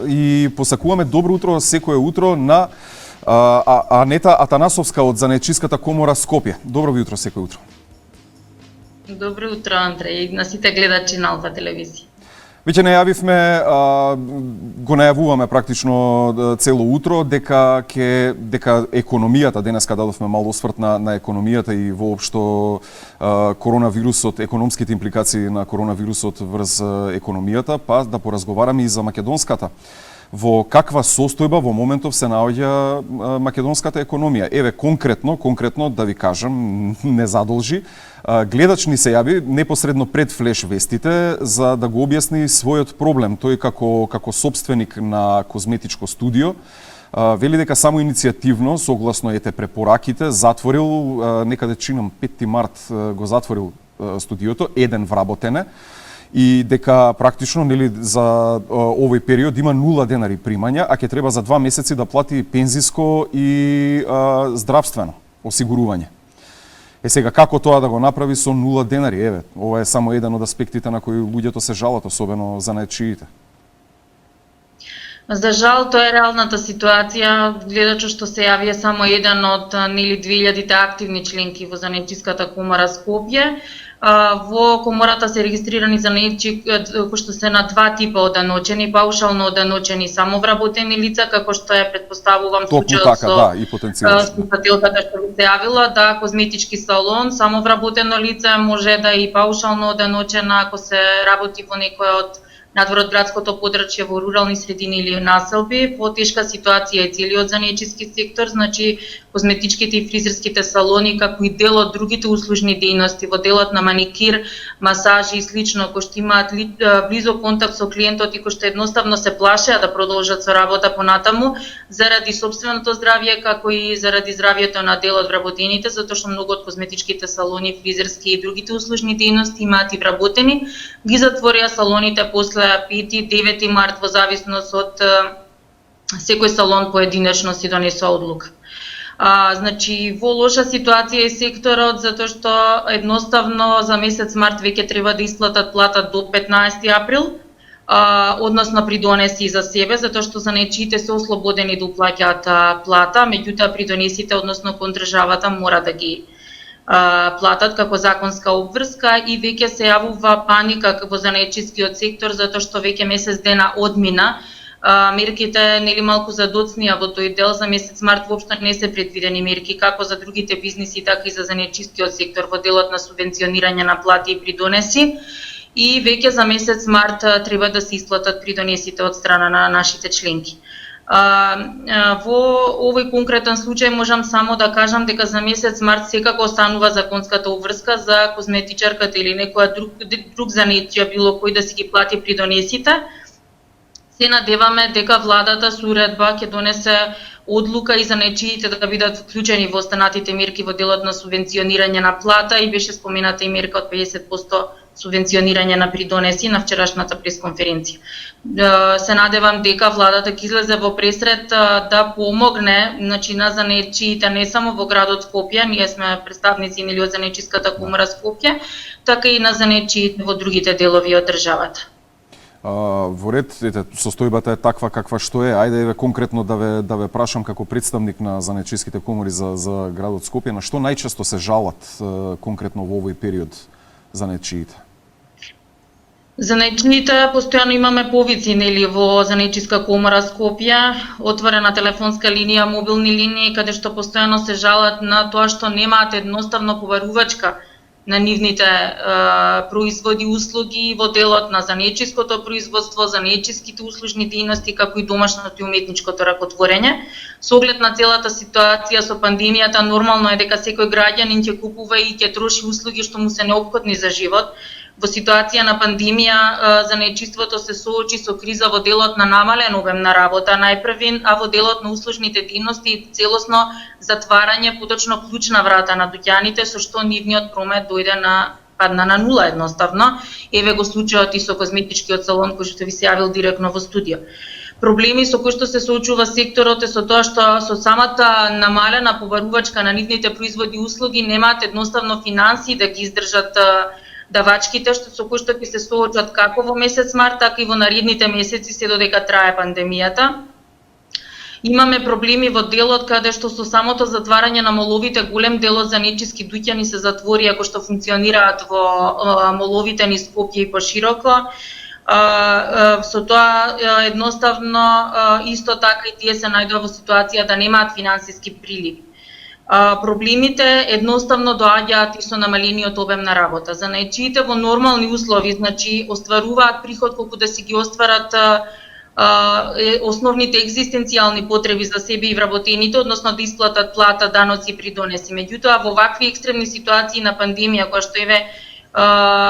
и посакуваме добро утро секое утро на Анета Атанасовска од Занаетчиската комора Скопје. Добро ви утро секое утро. Добро утро, Андреј, и на сите гледачи на Алфа телевизија. Веќе најавивме, го најавуваме практично цело утро дека економијата, денеска дадовме мал осврт на економијата и воопшто коронавирусот, економските импликации на коронавирусот врз економијата, па да поразговараме и за македонската. Во каква состојба во моментов се наоѓа македонската економија? Еве конкретно да ви кажам, не задолжи. Гледач ни се јави непосредно пред флеш вестите за да го објасни својот проблем. Тој како собственик на козметичко студио вели дека само иницијативно, согласно препораките, затворил некаде чинам 5 март го затворил студиото, еден вработене, и дека практично за овој период има 0 денари примања, а ќе треба за 2 месеци да плати пензиско и здравствено осигурување. Сега како тоа да го направи со 0 денари? Еве, ова е само еден од аспектите на кои луѓето се жалат, особено занаетчиите. За жал, тоа е реалната ситуација. Гледачот што се јави е само еден од 2000 активни членки во Занаетчиската комора Скопје. Во комората се регистрирани занаетчи кои што се на 2 типа оденочени, паушално оденочени самовработени лица, како што е предпоставувам случајот со слушателката што ви се јавила, да, козметички салон, самовработено лице може да е и паушално оденочена ако се работи во некоја од надвор од градското подрачје во рурални средини или населби. Потешка ситуација е целиот занаетчиски сектор, значи козметичките и фризерските салони, како и дел од другите услужни дејности во делот на маникир, масажи и слично, кои што имаат близок контакт со клиентот и кои што едноставно се плашеа да продолжат со работа понатаму заради сопственото здравје, како и заради здравјето на дел од вработените, затоа што многу од козметичките салони, фризерски и другите услужни дејности имаат и вработени, ги затворија салоните после 5-9 март во зависност од секој салон поединечно си донесува одлука. Значи, во лоша ситуација е секторот, затоа што едноставно за месец март веќе треба да исплатат плата до 15 април, односно придонеси за себе, затоа што занаетчиите се ослободени да уплаќаат плата, меѓутоа придонесите, односно кон државата, мора да ги платат како законска обврска и веќе се јавува паника во занаетчискиот сектор затоа што веќе месец дена одмина. Мерките малку задоцнија во тој дел, за месец март воопшто не се предвидени мерки како за другите бизниси, така и за занаетчискиот сектор во делот на субвенционирање на плати и придонеси. И веќе за месец март треба да се исплатат придонесите од страна на нашите членки. Во овој конкретен случај можам само да кажам дека за месец март секако останува законската обврска за козметичарката или некоја друг занаетчија било кој да си ги плати придонесите. Се надеваме дека владата со уредба ќе донесе одлука и занаетчиите да бидат вклучени во останатите мерки во делот на субвенционирање на плата и беше спомената и мерка од 50% субвенционирање на придонеси на вчерашната пресконференција. Се надевам дека владата ќе излезе во пресред да помогне, значи, на занаетчиите не само во градот Скопје, ние сме представници од Занаетчиската комора Скопје, така и на занаетчиите во другите делови од државата. Во ред, состојбата е таква каква што е. Ајде еве конкретно да ве прашам како представник на занаетчиските комори за градот Скопје, на што најчесто се жалат конкретно во овој период занаетчиите? Занаетчиите постојано имаме повици во Занаетчиска комора Скопје, отворена телефонска линија, мобилни линии каде што постојано се жалат на тоа што немаат едноставно побарувачка на нивните производи, услуги во делот на занаетчиското производство, занаетчиските услужни дејности, како и домашното и уметничкото ракотворење. Со оглед на целата ситуација со пандемијата, нормално е дека секој граѓанин ќе купува и ќе троши услуги што му се неопходни за живот. Во ситуација на пандемија, занаетчиството се соочи со криза во делот на намален обем на работа најпрвин, а во делот на услужните дејности целосно затварање, поточно клучна врата на дуќаните, со што нивниот промет дојде падна на нула едноставно. Еве го случајот и со козметичкиот салон кој што ви се јавил директно во студио. Проблеми со кои што се соочува секторот е со тоа што со самата намалена побарувачка на нивните производи и услуги немаат едноставно финансии да ги издржат давачките со кои што ќе се соочат како во месец март, така и во наредните месеци се додека трае пандемијата. Имаме проблеми во делот каде што со самото затварање на моловите голем дел од занаетчиски дуќани се затвори ако што функционираат во моловите низ Скопје и пошироко. Со тоа едноставно исто така и тие се најдува во ситуација да немаат финансиски приливи. Проблемите едноставно доаѓаат и со намалениот обем на работа. Занаетчиите во нормални услови, значи остваруваат приход колку да си ги остварат основните екзистенцијални потреби за себе и вработените, односно да исплатат плата, даноци и придонеси. Меѓутоа, во вакви екстремни ситуации на пандемија, која што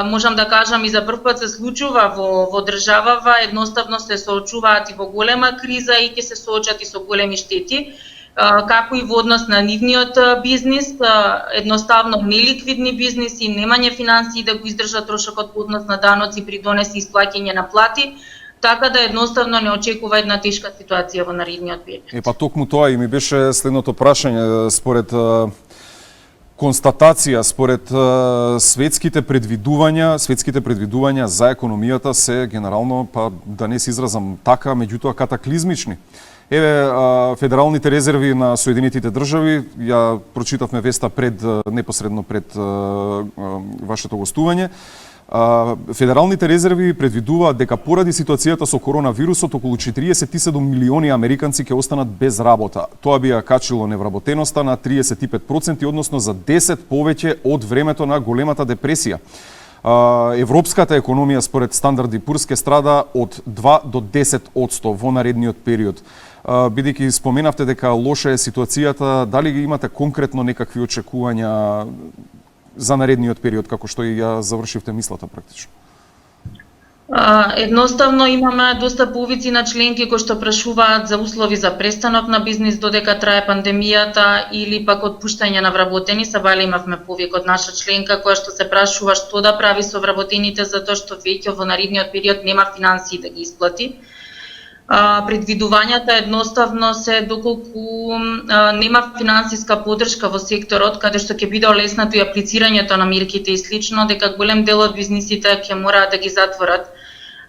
можам да кажам и за прв пат се случува во државава, едноставно се соочуваат и во голема криза и ќе се соочат и со големи штети, како и во однос на нивниот бизнис, едноставно неликвидни бизниси, немање финансии да го издржат трошокот по однос на даноци, придонеси и исплаќање на плати, така да едноставно не очекува една тешка ситуација во наредниот период. Па токму тоа и ми беше следното прашање, според констатација, според светските предвидувања за економијата се генерално, па да не се изразам така, меѓутоа катаклизмични. Еве, федералните резерви на Соединетите држави, ја прочитавме веста непосредно пред вашето гостување. Федералните резерви предвидуваат дека поради ситуацијата со коронавирусот околу 47 милиони американци ќе останат без работа. Тоа би ја качило невработеноста на 35%, односно за 10 повеќе од времето на големата депресија. Европската економија според Стандард & Пурс ке страда од 2 до 10% во наредниот период. Бидејќи споменавте дека лоша е ситуацијата, дали ги имате конкретно некакви очекувања за наредниот период, како што и ја завршивте мислата практично? Едноставно имаме доста повици на членки кои што прашуваат за услови за престанок на бизнис додека трае пандемијата или пак отпуштање на вработени. Сабале имавме повик од наша членка која што се прашува што да прави со вработените затоа што веќе во наредниот период нема финансии да ги исплати. Предвидувањата едноставно се доколку нема финансиска поддршка во секторот, каде што ќе биде олеснато и аплицирањето на мерките и слично, дека голем дел од бизнисите ќе мораат да ги затворат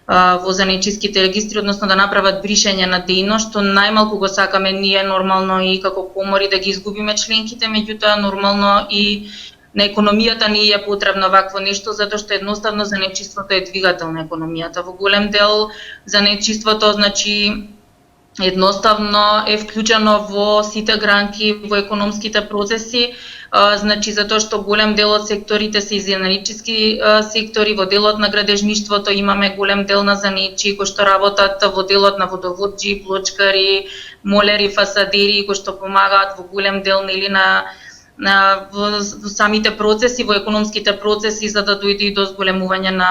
во занаетчиските регистри, односно да направат бришење на дејност, што најмалку го сакаме ние нормално и како комори да ги изгубиме членките, меѓутоа нормално и на економијата не е потребно вакво нешто, затоа што едноставно занаетчиството е двигател на економијата. Во голем дел занаетчиството, значи, едноставно е вклучено во сите гранки, во економските процеси, значи затоа што голем дел од секторите се занаетчиски сектори, во делот на градежништвото имаме голем дел на занаетчии кои што работат во делот на водоводџи, плочкари, молери, фасадери, кои што помагаат во голем дел во самите процеси, во економските процеси, за да дојде и до зголемување на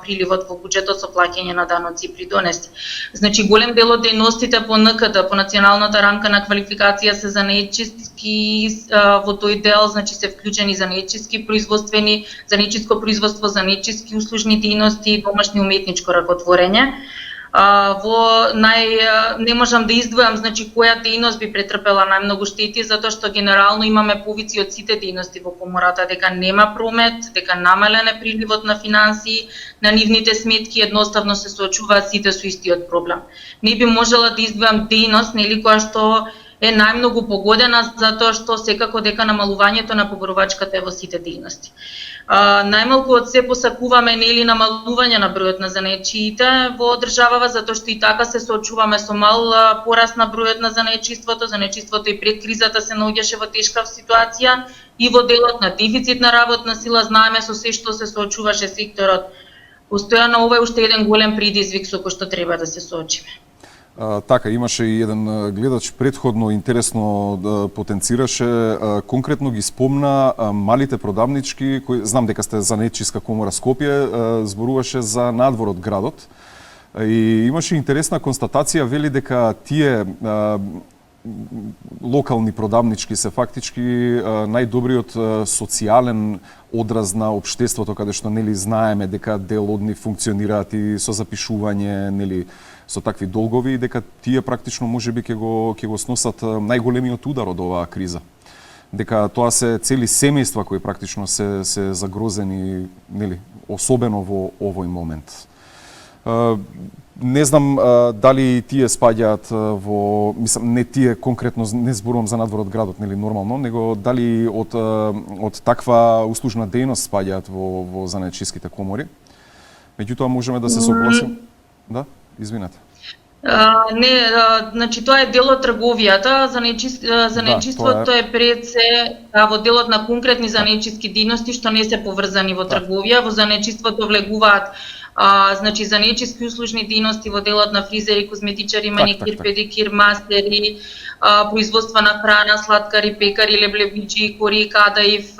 приливот во буџетот со плаќање на даноци и придонеси. Значи, голем дел од дејностите по НКД, по националната рамка на квалификација се занаетчиски, во тој дел, значи се вклучени занаетчиски производствени, занаетчиско производство, занаетчиски услужни дејности, домашни уметничко ракотворење. Не можам да издвојам, значи, која дејност би претрпела најмногу штети, затоа што генерално имаме повици од сите дејности во комората, дека нема промет, дека намален е приливот на финансии, на нивните сметки едноставно се соочуваат сите со истиот проблем. Не би можела да издвојам дејност, нели, која што е најмногу погодена, затоа што секако дека намалувањето на поборувачката е во сите дејности. Најмалку од се посакуваме нели намалување на бројот на занаетчиите во државава, затоа што и така се соочуваме со мал пораст на бројот на занаетчиството. Занаетчиството и пред кризата се наоѓаше во тешка ситуација и во делот на дефицит на работна сила, знаеме со се што се соочуваше секторот. Постојано ова е уште еден голем предизвик со кој што треба да се соочиме. Така, имаше и еден гледач предходно интересно потенцираше, конкретно ги спомна малите продавнички, кои знам дека сте занаетчиска комора Скопје, зборуваше за надвор од градот. И имаше интересна констатација, вели дека тие локални продавнички се фактички најдобриот социјален одраз на општеството, каде што нели знаеме дека дел од нив функционираат и со запишување, нели со такви долгови, дека тие практично можеби ќе го сносат најголемиот удар од оваа криза. дека тоа се цели семејства кои практично се загрозени, нели, особено во овој момент. Не знам дали тие спаѓаат во, мислам, не тие конкретно, не зборувам за надвор од градот, нели, нормално, него дали од таква услужна дејност спаѓаат во занаетчиските комори. Меѓутоа можеме да се согласиме. Да, извинете. Не, значи тоа е дел од трговијата, занаетчиството е пред се во делот на конкретни занаетчиски дејности што не се поврзани во трговија. Во занаетчиството влегуваат значи занаетчиски услужни дејности во делот на фризери, козметичари, маникир, педикир, мастери, производство на храна, слаткари, пекари, леблебиџи, кори, кадаив.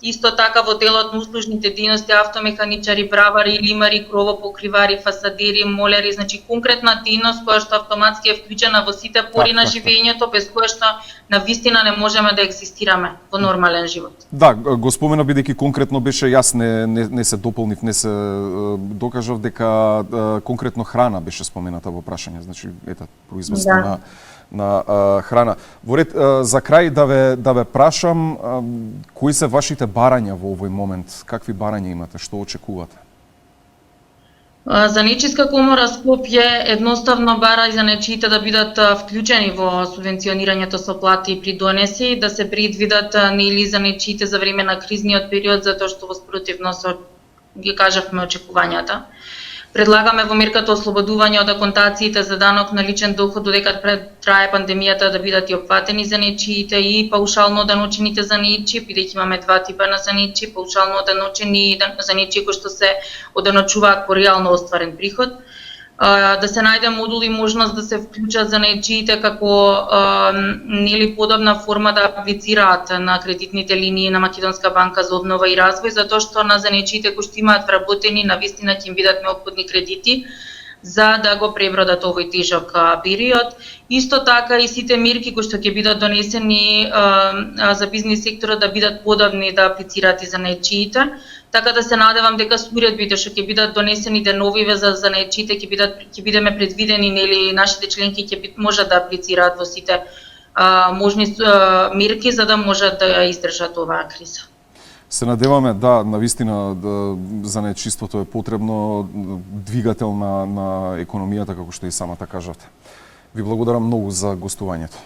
Исто така во делот на услужните дејности автомеханичари, бравари, лимари, кровопокривари, фасадери, молери, значи конкретна дејност која што автоматски е вклучена во сите пори на живењето, без која што навистина не можеме да екзистираме во нормален живот. Да, го спомена бидејќи конкретно беше јас не се дополнив, не се докажав дека конкретно храна беше спомената во прашање, значи ета производство на храна. Во ред, за крај да ве прашам, кои се вашите барања во овој момент? Какви барања имате? Што очекувате? Занаетчиска комора Скопје едноставно бара и занаетчиите да бидат вклучени во субвенционирањето со плати и придонеси, да се предвидат нели занаетчиите за време на кризниот период, затоа што во спротивно со ги кажавме очекувањата. Предлагаме во мерката ослободување од аконтациите за данок на личен доход додека трае пандемијата да бидат и опфатени занаетчиите и паушално оданочените занаетчи, бидејќи имаме два типа на занаетчи, паушално оданочени и занаетчи кои што се оданочуваат по реално остварен приход. Да се најде модул и можност да се вклучат занаетчиите како нели подобна форма да аплицираат на кредитните линии на Македонска банка за обнова и развој, затоа што на занаетчиите кои што имаат вработени навистина ќе им бидат неопходни кредити за да го пребродат овој тежок период. Исто така и сите мерки кои што ќе бидат донесени за бизнис секторот да бидат подобни да аплицираат и занаетчиите. Така да се надевам дека со уредбите што ќе бидат донесени деновиве за занаетчиите ќе бидеме предвидени, нели нашите членки ќе можат да аплицираат во сите можни мерки за да можат да издржат оваа криза. Се надеваме, да, навистина занаетчиството е потребно, двигател на економијата, како што и самата кажавте. Ви благодарам многу за гостувањето.